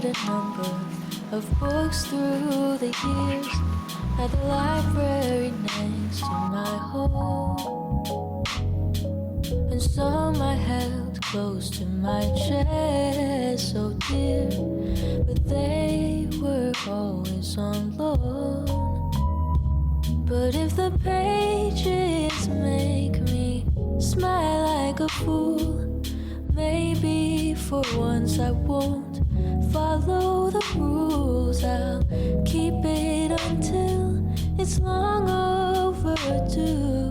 a number of books through the years at the library next to my home, and some I held close to my chest, so dear, but they were always on loan. But if the pages make me smile like a fool, maybe for once I won't follow the rules. I'll keep it until it's long overdue,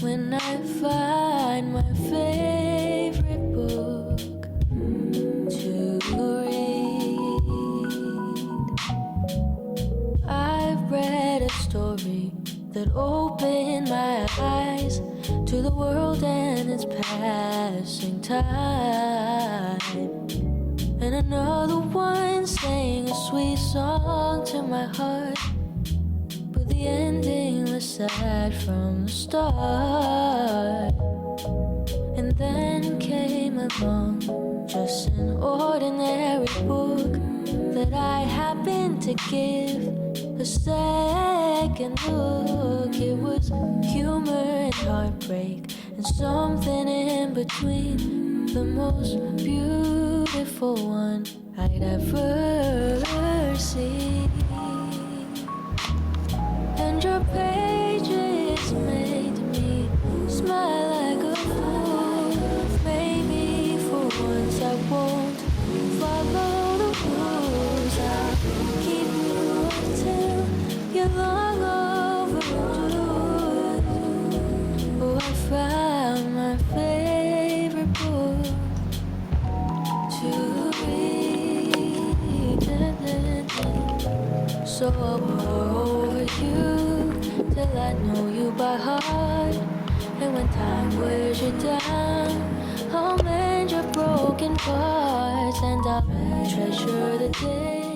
when I find my favorite book to read. I've read a story that opened my eyes to the world and its passing time, and another one sang a sweet song to my heart, but the ending was sad from the start. And then came along just an ordinary book that I happened to give a second look. It was humor and heartbreak and something in between, the most beautiful one I'd ever seen. And your pages made me smile like a fool. Maybe for once I won't follow the rules. I'll keep you until you're long overdue. Oh, I found my favorite book to read. So I'll pour over you till I know you by heart. And when time wears you down, I'll mend your broken parts, and I'll treasure the day